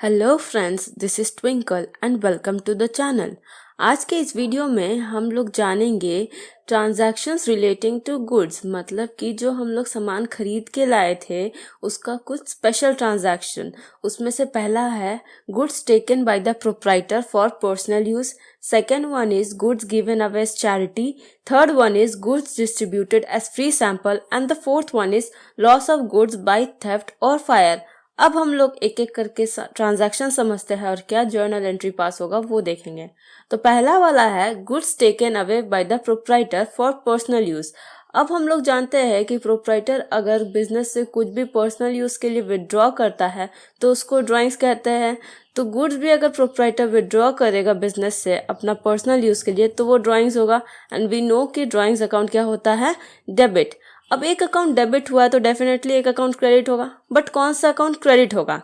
Hello friends, this is Twinkle and welcome to the channel. आज के इस video में हम लोग जानेंगे ट्रांजैक्शंस रिलेटिंग टू गुड्स, मतलब कि जो हम लोग सामान खरीद के लाए थे उसका कुछ स्पेशल ट्रांजैक्शन। उसमें से पहला है goods taken by the proprietor for personal use, second one is goods given away as charity, third one is goods distributed as free sample and the fourth one is loss of goods by theft और fire. अब हम लोग एक एक करके transaction समझते हैं और क्या जर्नल एंट्री पास होगा वो देखेंगे। तो पहला वाला है goods taken away by the proprietor for personal use. अब हम लोग जानते हैं कि प्रोप्राइटर अगर बिजनेस से कुछ भी पर्सनल यूज के लिए विड्रॉ करता है तो उसको ड्राइंग्स कहते हैं। तो गुड्स भी अगर प्रोप्राइटर विड्रॉ करेगा बिजनेस से अपना पर्सनल यूज के लिए तो वो ड्राइंग्स होगा। एंड वी नो कि ड्राइंग्स अकाउंट क्या होता है, डेबिट। अब एक अकाउंट डेबिट हुआ है तो डेफिनेटली एक अकाउंट क्रेडिट होगा, बट कौन सा अकाउंट क्रेडिट होगा?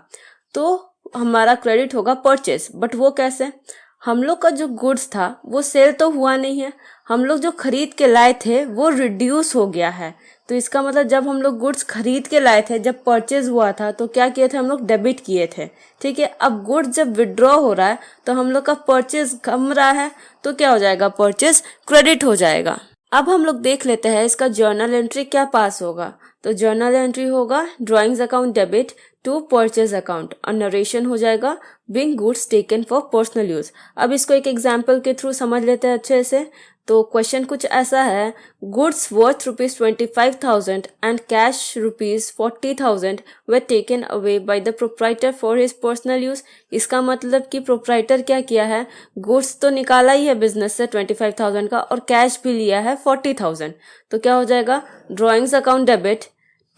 तो हमारा क्रेडिट होगा परचेस। बट वो कैसे? हम लोग का जो गुड्स था वो सेल तो हुआ नहीं है, हम लोग जो खरीद के लाए थे वो रिड्यूस हो गया है। तो इसका मतलब जब हम लोग गुड्स खरीद के लाए थे, जब परचेज हुआ था तो क्या किए थे, हम लोग डेबिट किए थे। ठीक है, अब गुड्स जब विड्रॉ हो रहा है तो हम लोग का परचेज कम रहा है तो क्या हो जाएगा, परचेज क्रेडिट हो जाएगा। अब हम लोग देख लेते हैं इसका जर्नल एंट्री क्या पास होगा। तो जर्नल एंट्री होगा drawings account debit to purchase account और नरेशन हो जाएगा being goods taken for personal use. अब इसको एक एग्जांपल के थ्रू समझ लेते हैं अच्छे से। तो क्वेश्चन कुछ ऐसा है, goods worth ₹25,000 and cash ₹40,000 way taken away by the proprietor for his personal use. इसका मतलब कि प्रोप्राइटर क्या किया है, गुड्स तो निकाला ही है बिजनेस से 25,000 का और कैश भी लिया है 40,000। तो क्या हो जाएगा, drawings account debit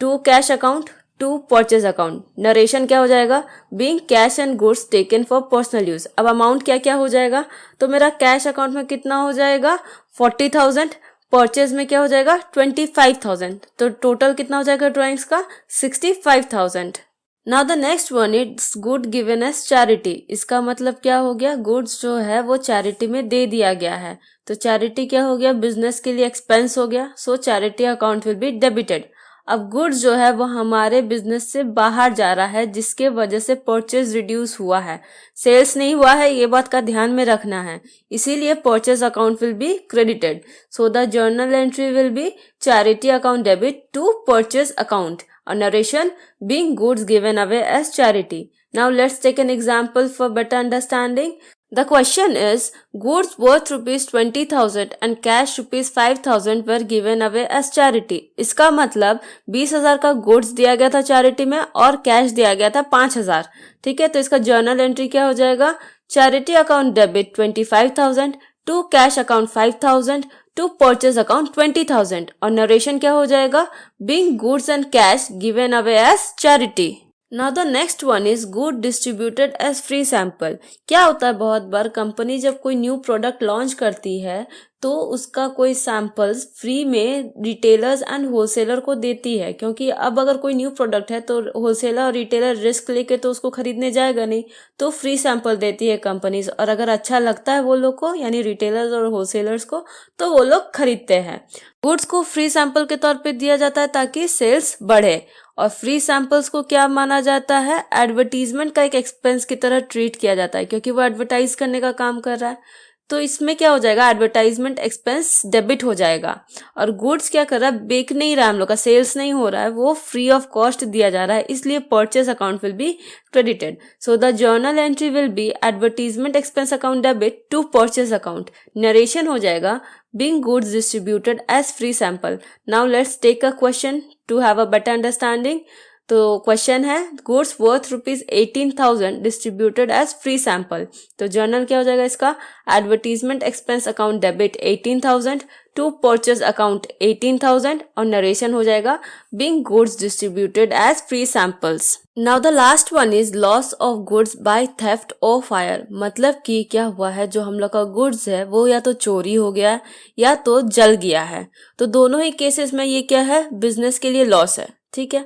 to cash account to purchase account. Narration क्या हो जाएगा, being cash and goods taken for personal use. अब अमाउंट क्या क्या हो जाएगा, तो मेरा कैश अकाउंट में कितना हो जाएगा 40,000, परचेज में क्या हो जाएगा 25,000। तो टोटल कितना हो जाएगा ड्रॉइंग्स का 65,000। Now the next one it's good given as charity. इसका मतलब क्या हो गया, गुड्स जो है वो चैरिटी में दे दिया गया है। तो चैरिटी क्या हो गया, बिजनेस के लिए एक्सपेंस हो गया, so charity account will be debited. अब गुड्स जो है वो हमारे बिजनेस से बाहर जा रहा है जिसके वजह से परचेज रिड्यूस हुआ है, सेल्स नहीं हुआ है, ये बात का ध्यान में रखना है। इसीलिए purchase account will be credited, so the journal entry will be charity account debit to purchase account और narration being goods given away as charity. Now let's take an example for better understanding. The question is, goods worth ₹20,000 and cash ₹5,000 were given away as charity. इसका मतलब 20,000 का goods दिया गया था charity में और cash दिया गया था 5,000। ठीक है, तो इसका जर्नल एंट्री क्या हो जाएगा, charity account debit 25,000 to cash account 5,000 to purchase account 20,000 और नरेशन क्या हो जाएगा, being goods and cash given away as charity. Now the next one is good distributed as free sample. क्या होता है, बहुत बार कंपनी जब कोई न्यू प्रोडक्ट लॉन्च करती है तो उसका कोई सैंपल्स फ्री में रिटेलर्स एंड होलसेलर को देती है, क्योंकि अब अगर कोई न्यू प्रोडक्ट है तो होलसेलर और रिटेलर रिस्क लेके तो उसको खरीदने जाएगा नहीं, तो फ्री सैंपल देती है कंपनीज। और अगर अच्छा लगता है वो लोग को, यानी रिटेलर्स और होलसेलर्स को, तो वो लोग खरीदते हैं। गुड्स को फ्री सैंपल के तौर पे दिया जाता है ताकि सेल्स बढ़े। और फ्री सैंपल्स को क्या माना जाता है, एडवर्टीजमेंट का एक एक्सपेंस की तरह ट्रीट किया जाता है, क्योंकि वो एडवर्टाइज करने का काम कर रहा है। तो इसमें क्या हो जाएगा, एडवर्टाइजमेंट एक्सपेंस डेबिट हो जाएगा। और गुड्स क्या कर रहा है, बेक नहीं रहा है, हम लोग का सेल्स नहीं हो रहा है, वो फ्री ऑफ कॉस्ट दिया जा रहा है, इसलिए purchase account will B credited. So the journal entry will be advertisement expense account debit to purchase account. Narration हो जाएगा being goods distributed as free sample. Now let's take a question to have a better understanding. तो question है, goods worth ₹18,000 distributed as free sample. तो journal क्या हो जाएगा इसका, advertisement expense account debit 18,000 to purchase account 18,000 और narration हो जाएगा being goods distributed as free samples. Now the last one is loss of goods by theft और fire. मतलब कि क्या हुआ है, जो हम लोग का गुड्स है वो या तो चोरी हो गया है या तो जल गया है। तो दोनों ही केसेस में ये क्या है, बिजनेस के लिए लॉस है। ठीक है,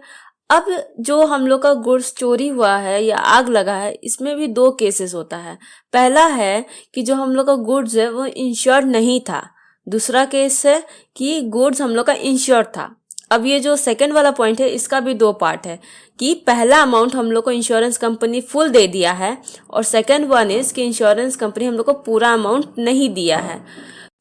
अब जो हम लोग का गुड्स चोरी हुआ है या आग लगा है, इसमें भी दो केसेस होता है। पहला है कि जो हम लोग का गुड्स है वो इंश्योर्ड नहीं था, दूसरा केस है कि गुड्स हम लोग का इंश्योर्ड था। अब ये जो सेकंड वाला पॉइंट है इसका भी दो पार्ट है कि पहला अमाउंट हम लोग को इंश्योरेंस कंपनी फुल दे दिया है और सेकंड वन इज कि इंश्योरेंस कंपनी हम लोग को पूरा अमाउंट नहीं दिया है।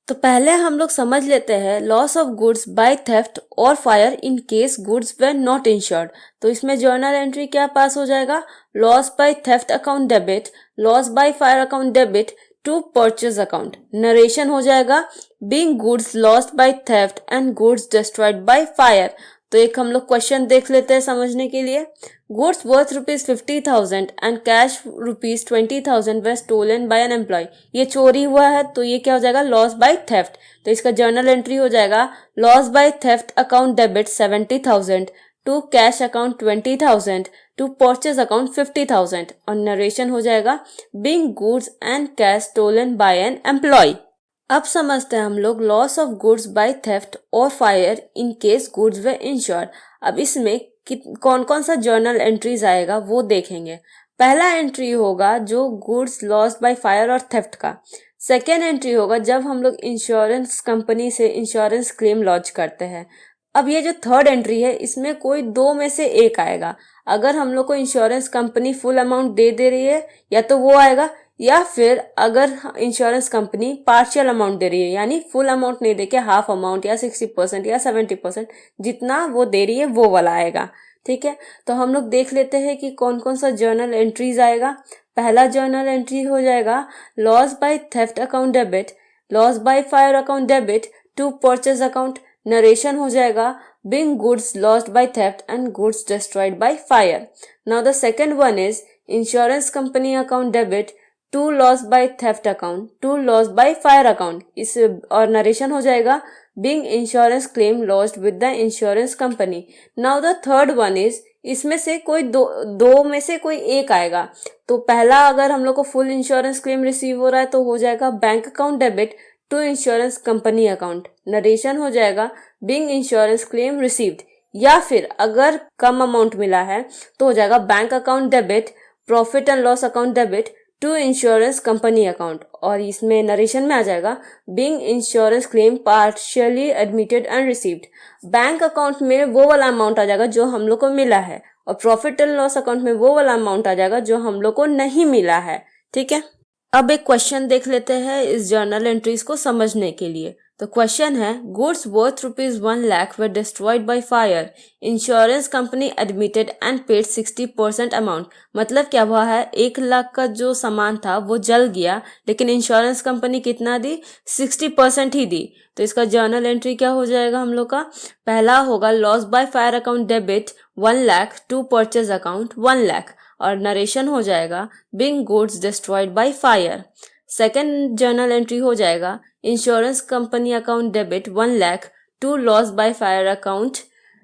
तो पहले हम लोग समझ लेते हैं loss of goods by theft और fire in case goods were not insured. तो इसमें जर्नल एंट्री क्या पास हो जाएगा, loss by theft account debit, loss by fire account debit to purchase account. Narration हो जाएगा being goods lost by theft and goods destroyed by fire. तो एक हम लोग क्वेश्चन देख लेते हैं समझने के लिए। Goods worth ₹50,000 and cash ₹20,000 were stolen by an employee. ये चोरी हुआ है तो ये क्या हो जाएगा, लॉस बाय थेफ्ट। तो इसका जर्नल एंट्री हो जाएगा loss by theft account debit 70,000 to cash account 20,000 to purchase account 50,000 और नरेशन हो जाएगा being goods and cash stolen by an employee. अब समझते हैं हम लोग loss of goods by theft और fire in case goods were insured. अब इसमें कौन कौन सा जर्नल एंट्रीज आएगा वो देखेंगे। पहला एंट्री होगा जो गुड्स लॉस्ट बाय फायर और थेफ्ट का। सेकेंड एंट्री होगा जब हम लोग इंश्योरेंस कंपनी से इंश्योरेंस क्लेम लॉन्च करते हैं। अब ये जो थर्ड एंट्री है इसमें कोई दो में से एक आएगा। अगर हम लोग को इंश्योरेंस कंपनी फुल अमाउंट दे रही है या तो वो आएगा, या फिर अगर इंश्योरेंस कंपनी पार्शियल अमाउंट दे रही है यानी फुल अमाउंट नहीं देके हाफ अमाउंट या 60% या 70% जितना वो दे रही है वो वाला आएगा। ठीक है, तो हम लोग देख लेते हैं कि कौन कौन सा जर्नल एंट्रीज आएगा। पहला जर्नल एंट्री हो जाएगा loss by theft account debit, loss by fire account debit to purchase account. Narration हो जाएगा being goods lost by theft and goods destroyed by fire. Now the second one is insurance company account debit to loss by theft account to loss by fire account. इस और narration हो जाएगा being insurance claim lost with the insurance company. Now the third one is इसमें से कोई दो में से कोई एक आएगा। तो पहला अगर हम लोग को फुल इंश्योरेंस क्लेम रिसीव हो रहा है तो हो जाएगा bank account debit to insurance company account. Narration हो जाएगा बीइंग इंश्योरेंस क्लेम रिसीव्ड। या फिर अगर कम अमाउंट मिला है तो हो जाएगा bank account debit profit and loss account debit to insurance company account. और इसमें नरेशन में आ जाएगा being insurance claim partially admitted and received. Bank account में वो वाला अमाउंट आ जाएगा जो हम लोग को मिला है और प्रॉफिट एंड लॉस अकाउंट में वो वाला अमाउंट आ जाएगा जो हम लोग को नहीं मिला है। ठीक है, अब एक क्वेश्चन देख लेते हैं इस जर्नल एंट्रीज को समझने के लिए। तो क्वेश्चन है goods worth ₹1 lakh were destroyed by fire, insurance company admitted and paid 60% amount. मतलब क्या हुआ है, 1 लाख का जो सामान था वो जल गया लेकिन इंश्योरेंस कंपनी कितना दी, 60% ही दी। तो इसका जर्नल एंट्री क्या हो जाएगा हम लोग का, पहला होगा loss by fire account debit 1 lakh to purchase account 1 lakh और नरेशन हो जाएगा being goods destroyed by fire. Second journal entry हो जाएगा insurance company account debit 1 lakh to loss by fire account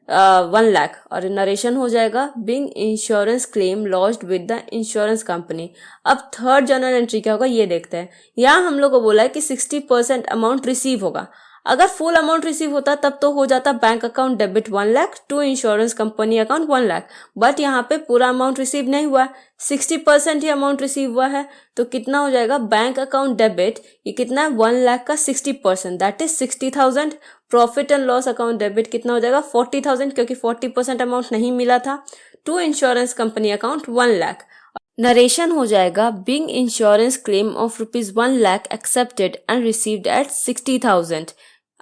1 lakh और नरेशन हो जाएगा being insurance claim lodged with the insurance company. अब third journal entry क्या होगा ये देखते हैं। यहाँ हम लोग को बोला है कि 60% अमाउंट रिसीव होगा। अगर फुल अमाउंट रिसीव होता तब तो हो जाता bank account debit 1 lakh to insurance company account 1 lakh, but यहाँ पे पूरा अमाउंट रिसीव नहीं हुआ, 60% ही अमाउंट रिसीव हुआ है। तो कितना हो जाएगा, बैंक अकाउंट डेबिट ये कितना है 1 lakh का 60% that is 60,000। Profit and loss account debit कितना हो जाएगा 40,000 क्योंकि 40% अमाउंट नहीं मिला था to insurance company account 1 lakh। Narration हो जाएगा being insurance claim of ₹1 lakh accepted and received at 60,000।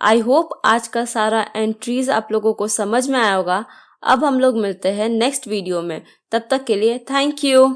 I hope आज का सारा एंट्रीज आप लोगों को समझ में आया होगा। अब हम लोग मिलते हैं नेक्स्ट वीडियो में, तब तक के लिए थैंक यू।